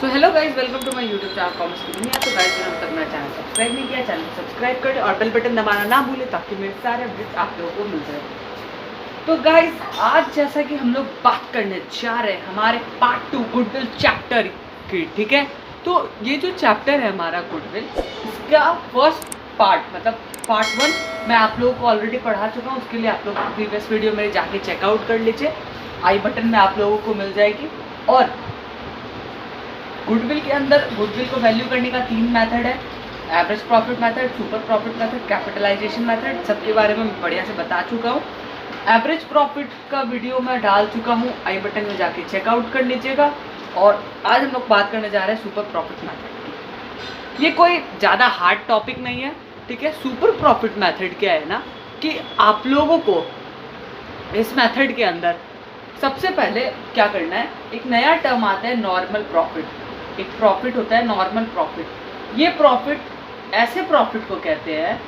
So hello guys, welcome to my YouTube channel commerce की दुनिया। तो गाइज मैंने तक मेरा चैनल सब्सक्राइब नहीं किया, चैनल सब्सक्राइब करें और बेल बटन दबाना ना भूलें ताकि मेरे सारे अपडेट्स आप लोगों को मिल जाए। तो गाइज आज जैसा कि हम लोग बात करने जा रहे हैं हमारे पार्ट 2 गुडविल चैप्टर की, ठीक है। तो ये जो चैप्टर है हमारा गुडविल, इसका फर्स्ट पार्ट मतलब पार्ट 1 मैं आप लोगों को ऑलरेडी पढ़ा चुका हूँ। उसके लिए आप लोग प्रीवियस वीडियो मेरे जाके चेकआउट कर लीजिए, आई बटन में आप लोगों को मिल जाएगी। और गुडविल के अंदर गुडविल को वैल्यू करने का 3 मेथड है, average profit method, super profit method, capitalization method. सबके बारे में मैं बढ़िया से बता चुका हूँ। एवरेज प्रॉफिट का वीडियो मैं डाल चुका हूँ, आई बटन में जाके चेकआउट कर लीजिएगा। और आज हम लोग बात करने जा रहे हैं सुपर प्रॉफिट मेथड की। ये कोई ज़्यादा हार्ड टॉपिक नहीं है, ठीक है। सुपर प्रॉफिट मेथड क्या है ना कि आप लोगों को इस मेथड के अंदर सबसे पहले क्या करना है, एक नया टर्म आता है नॉर्मल प्रॉफिट। एक प्रॉफिट होता है नॉर्मल प्रॉफिट। ये प्रॉफिट ऐसे प्रॉफिट को कहते हैं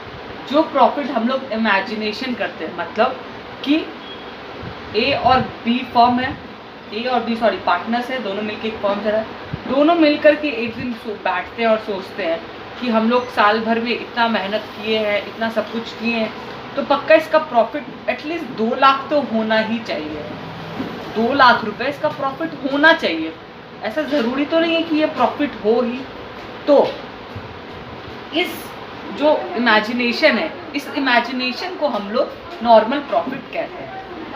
जो प्रॉफिट हम लोग इमेजिनेशन करते हैं। मतलब कि ए और बी फर्म है, ए और बी पार्टनर्स है, दोनों मिलकर एक फर्म चला है। दोनों मिलकर के एक दिन बैठते हैं और सोचते हैं कि हम लोग साल भर में इतना मेहनत किए हैं, इतना सब कुछ किए हैं, तो पक्का इसका प्रॉफिट एटलीस्ट 2 लाख तो होना ही चाहिए। 2 लाख रुपए इसका प्रॉफिट होना चाहिए। ऐसा ज़रूरी तो नहीं है कि ये प्रॉफिट हो ही। तो इस जो इमेजिनेशन है, इस इमेजिनेशन को हम लोग नॉर्मल प्रॉफिट कहते हैं,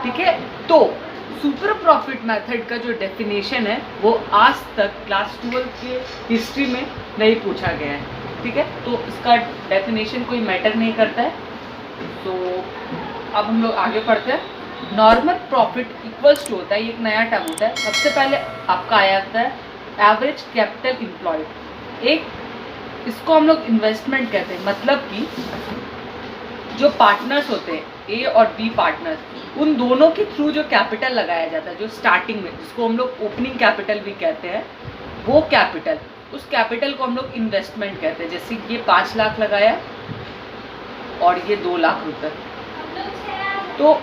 ठीक है। तो सुपर प्रॉफिट मेथड का जो डेफिनेशन है वो आज तक क्लास 12 के हिस्ट्री में नहीं पूछा गया है, ठीक है। तो इसका डेफिनेशन कोई मैटर नहीं करता है। तो अब हम लोग आगे पढ़ते हैं। नॉर्मल प्रॉफिट इक्वल्स टू होता है, ये एक नया टर्म होता है। सबसे पहले आपका आया था है एवरेज कैपिटल एम्प्लॉयड। एक इसको हम लोग इन्वेस्टमेंट कहते हैं। मतलब कि जो पार्टनर्स होते हैं, ए और बी पार्टनर्स, उन दोनों के थ्रू जो कैपिटल लगाया जाता है, जो स्टार्टिंग में, जिसको हम लोग ओपनिंग कैपिटल भी कहते हैं, वो कैपिटल, उस कैपिटल को हम लोग इन्वेस्टमेंट कहते हैं। जैसे ये 5 लाख लगाया और ये 2 लाख रुपए। तो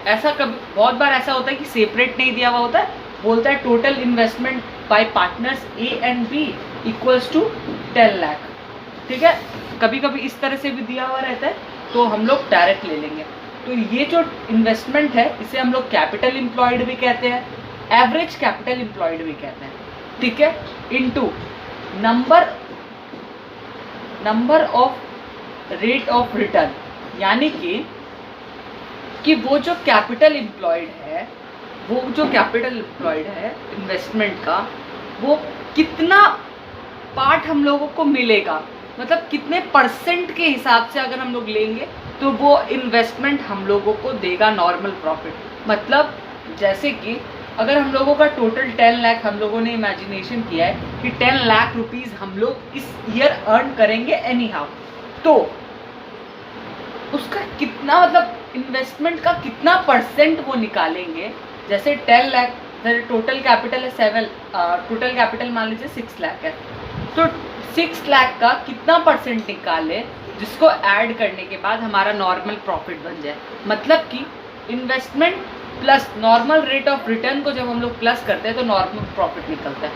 ऐसा कभी बहुत बार ऐसा होता है कि सेपरेट नहीं दिया हुआ होता है, बोलता है total investment by partners A and B equals to 10 lakh, ठीक है। कभी कभी इस तरह से भी दिया हुआ रहता है, तो हम लोग डायरेक्ट ले लेंगे। तो ये जो इन्वेस्टमेंट है इसे हम लोग कैपिटल एम्प्लॉयड भी कहते हैं, एवरेज कैपिटल एम्प्लॉयड भी कहते हैं, ठीक है। Into number of rate of return, यानी कि वो जो कैपिटल एम्प्लॉयड है, वो जो कैपिटल एम्प्लॉयड है इन्वेस्टमेंट का, वो कितना पार्ट हम लोगों को मिलेगा, मतलब कितने परसेंट के हिसाब से अगर हम लोग लेंगे तो वो इन्वेस्टमेंट हम लोगों को देगा नॉर्मल प्रॉफिट। मतलब जैसे कि अगर हम लोगों का टोटल 10 लाख हम लोगों ने इमेजिनेशन किया है कि 10 लाख रुपीज़ हम लोग इस ईयर अर्न करेंगे एनी हाउ, तो उसका कितना मतलब इन्वेस्टमेंट का कितना परसेंट वो निकालेंगे। जैसे 10 लाख टोटल कैपिटल है 7, टोटल कैपिटल मान लीजिए 6 लाख है, तो 6 लाख का कितना परसेंट निकाले जिसको ऐड करने के बाद हमारा नॉर्मल प्रॉफिट बन जाए। मतलब कि investment plus normal rate of return को जब हम लोग प्लस करते हैं तो नॉर्मल प्रॉफिट निकलता है।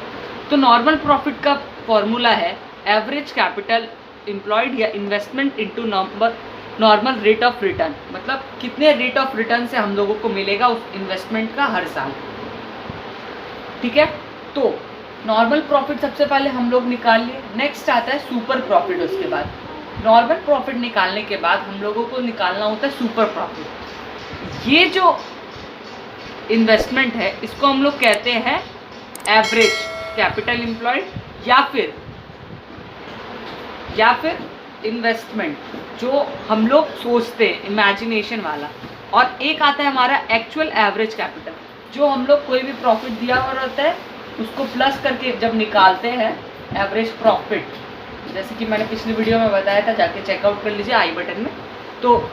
तो नॉर्मल प्रॉफिट का फॉर्मूला है एवरेज कैपिटल एम्प्लॉयड या investment into normal rate of return. मतलब कितने रेट ऑफ रिटर्न से हम लोगों को मिलेगा उस इन्वेस्टमेंट का हर साल, ठीक है। तो नॉर्मल प्रॉफिट सबसे पहले हम लोग निकाल लिए। नेक्स्ट आता है सुपर प्रॉफिट। उसके बाद नॉर्मल प्रॉफिट निकालने के बाद हम लोगों को निकालना होता है सुपर प्रॉफिट। ये जो इन्वेस्टमेंट है इसको हम लोग कहते हैं एवरेज कैपिटल एम्प्लॉयड या फिर इन्वेस्टमेंट जो हम लोग सोचते हैं इमेजिनेशन वाला। और एक आता है हमारा एक्चुअल एवरेज कैपिटल, जो हम लोग कोई भी प्रॉफिट दिया हुआ रहता है उसको प्लस करके जब निकालते हैं एवरेज प्रॉफिट, जैसे कि मैंने पिछली वीडियो में बताया था, जाके चेकआउट कर लीजिए आई बटन में। तो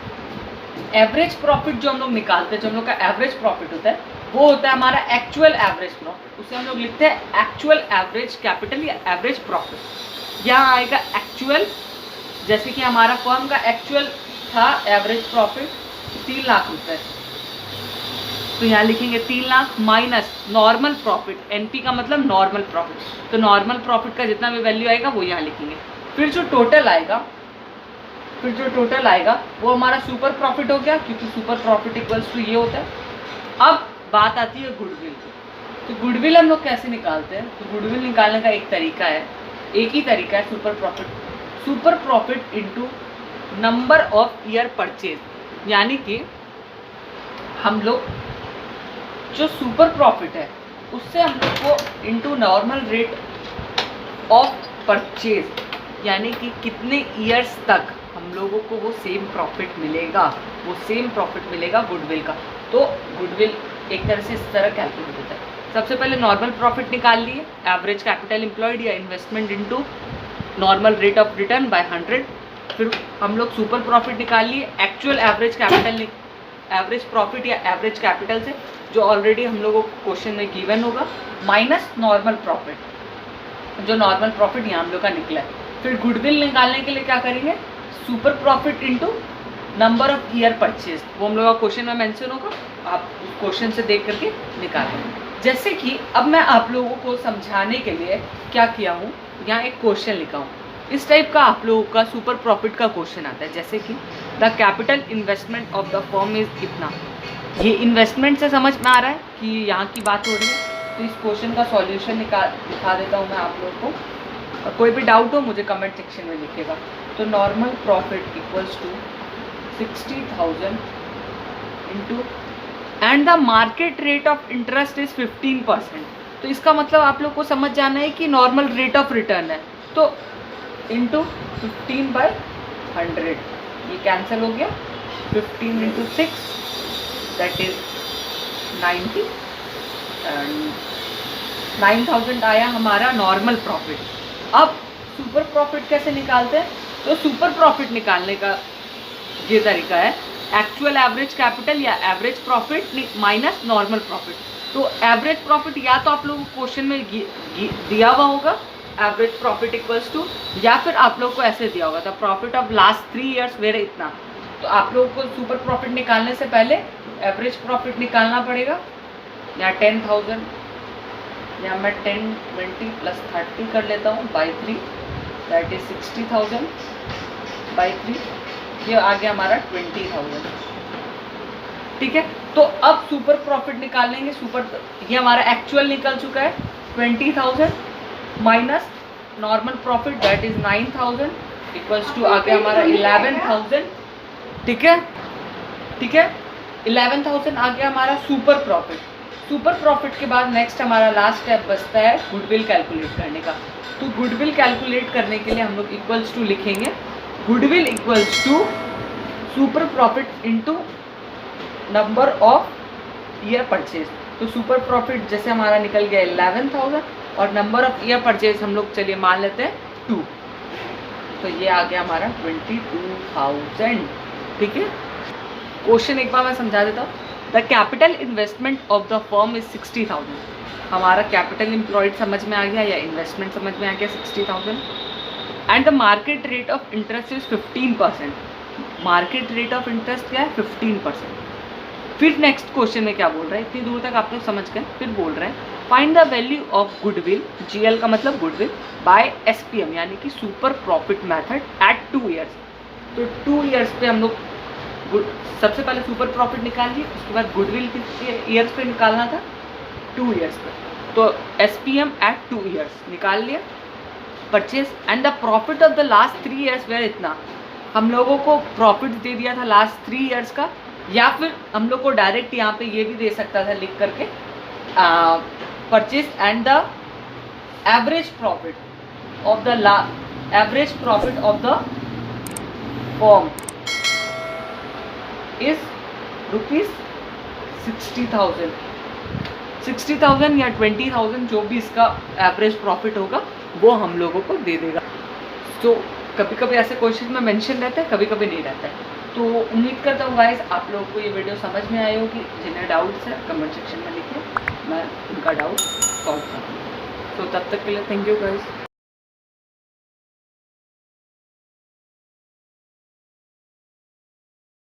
एवरेज प्रॉफिट जो हम लोग निकालते हैं, जो हम लोग का एवरेज प्रॉफिट होता है, वो होता है हमारा एक्चुअल एवरेज प्रॉफिट। उसे हम लोग लिखते हैं एक्चुअल एवरेज कैपिटल या एवरेज प्रॉफिट। यहाँ आएगा एक्चुअल, जैसे कि हमारा फर्म का एक्चुअल था एवरेज प्रॉफिट 3 लाख रुपए, तो यहाँ लिखेंगे 3 lakh minus normal profit, NP का मतलब नॉर्मल प्रॉफिट, तो नॉर्मल प्रॉफिट का जितना भी वैल्यू आएगा वो यहाँ लिखेंगे। फिर जो टोटल आएगा वो हमारा सुपर प्रॉफिट हो गया, क्योंकि सुपर प्रॉफिट इक्वल्स टू ये होता है। अब बात आती है गुडविल की। तो गुडविल हम लोग कैसे निकालते हैं? तो गुडविल निकालने का एक ही तरीका है super profit into number of year purchase, यानी कि हम लोग जो सुपर प्रॉफिट है उससे हम लोग को into normal rate of purchase, यानी कि कितने ईयर्स तक हम लोगों को वो सेम प्रॉफिट मिलेगा गुडविल का। तो गुडविल एक तरह से इस तरह कैलकुलेट होता है। सबसे पहले नॉर्मल प्रॉफिट निकाल लिए, एवरेज कैपिटल एम्प्लॉयड या investment into normal rate of return by 100। फिर हम लोग सुपर प्रॉफिट निकाल लिए, एक्चुअल एवरेज प्रॉफिट या एवरेज कैपिटल से, जो ऑलरेडी हम लोगों को क्वेश्चन में गिवन होगा, माइनस नॉर्मल प्रॉफिट, जो नॉर्मल प्रॉफिट यहाँ हम लोग का निकला है। फिर गुडविल निकालने के लिए क्या करेंगे? Super profit into number of year purchase, वो हम लोग का क्वेश्चन में मेंशन होगा, आप उस क्वेश्चन से देख करके निकालें। जैसे कि अब मैं आप लोगों को समझाने के लिए क्या किया हूँ, यहाँ एक क्वेश्चन लिखा हूँ। इस टाइप का आप लोगों का सुपर प्रॉफिट का क्वेश्चन आता है, जैसे कि the capital investment of the firm is इतना। ये इन्वेस्टमेंट से समझ में आ रहा है कि यहाँ की बात हो रही है। तो इस क्वेश्चन का सॉल्यूशन दिखा देता हूँ मैं आप लोगों को। कोई भी डाउट हो मुझे कमेंट सेक्शन में लिखेगा। तो normal profit equals to 60,000 into and the market rate of interest is 15%। तो इसका मतलब आप लोग को समझ जाना है कि नॉर्मल रेट ऑफ रिटर्न है, तो इंटू 15/100, ये कैंसिल हो गया। 15 इंटू 6 दैट इज 90 एंड 9,000 आया हमारा नॉर्मल प्रॉफिट। अब सुपर प्रॉफिट कैसे निकालते हैं? तो सुपर प्रॉफिट निकालने का ये तरीका है, एक्चुअल एवरेज कैपिटल या average profit minus normal profit. तो एवरेज प्रॉफिट या तो आप लोगों को क्वेश्चन में दिया हुआ होगा एवरेज प्रॉफिट इक्वल्स टू, या फिर आप लोग को ऐसे दिया होगा the profit of last 3 years were इतना। तो आप लोगों को सुपर प्रॉफिट निकालने से पहले एवरेज प्रॉफिट निकालना पड़ेगा। या 10,000, या मैं 10, 20 प्लस 30 कर लेता हूँ बाई 3, दैट इज 60,000 बाई 3, ये आ गया हमारा 20,000। ठीक है, तो अब सुपर प्रॉफिट निकाल लेंगे। ये हमारा एक्चुअल निकल चुका है 20,000 minus normal profit that is 9,000 equals to आ गया हमारा 11,000। ठीक है 11,000 आ गया हमारा सुपर प्रॉफिट। सुपर प्रॉफिट के बाद नेक्स्ट हमारा लास्ट स्टेप बचता है गुडविल कैलकुलेट करने का। तो गुडविल कैलकुलेट करने के लिए हम लोग इक्वल्स टू लिखेंगे, goodwill equals to super profit into number of year purchase. तो सुपर प्रॉफिट जैसे हमारा निकल गया 11,000 और नंबर ऑफ ईयर परचेज हम लोग चलिए मान लेते हैं 2, तो ये आ गया हमारा 22,000। ठीक है, क्वेश्चन एक बार मैं समझा देता हूँ। The capital investment of the firm is 60,000। हमारा कैपिटल एम्प्लॉयड समझ में आ गया या इन्वेस्टमेंट समझ में आ गया 60,000 and the market rate of interest is 15%। Market rate of interest क्या है? 15%। फिर नेक्स्ट क्वेश्चन में क्या बोल रहा है, इतनी दूर तक आप लोग समझ गए। फिर बोल रहे हैं find the value of goodwill, GL का मतलब गुडविल, बाय एसपीएम यानी कि super profit method at 2 years. तो 2 ईयर्स पे हम लोग सबसे पहले सुपर प्रॉफिट निकाल लिए, उसके बाद गुडविल कितने ईयर्स पे निकालना था? 2 ईयर्स पे। तो एसपीएम एट 2 ईयर्स निकाल लिया। Purchase and the profit of the last 3 years were इतना। हम लोगों को प्रॉफिट दे दिया था लास्ट 3 ईयर्स का, या फिर हम लोग को डायरेक्ट यहाँ पे ये भी दे सकता था लिख करके purchase and the average profit of the form is rupees 60,000। 60,000 या 20,000 जो भी इसका एवरेज प्रॉफिट होगा वो हम लोगों को दे देगा। तो कभी कभी ऐसे क्वेश्चन में मेंशन रहता है, कभी कभी नहीं रहता है। तो उम्मीद करता हूँ गाइस आप लोगों को ये वीडियो समझ में आई होगी। जिन्हें डाउट्स है कमेंट सेक्शन में लिखिए, मैं उनका डाउट सॉल्व करूँगा। तो तब तक के लिए थैंक यू गाइस।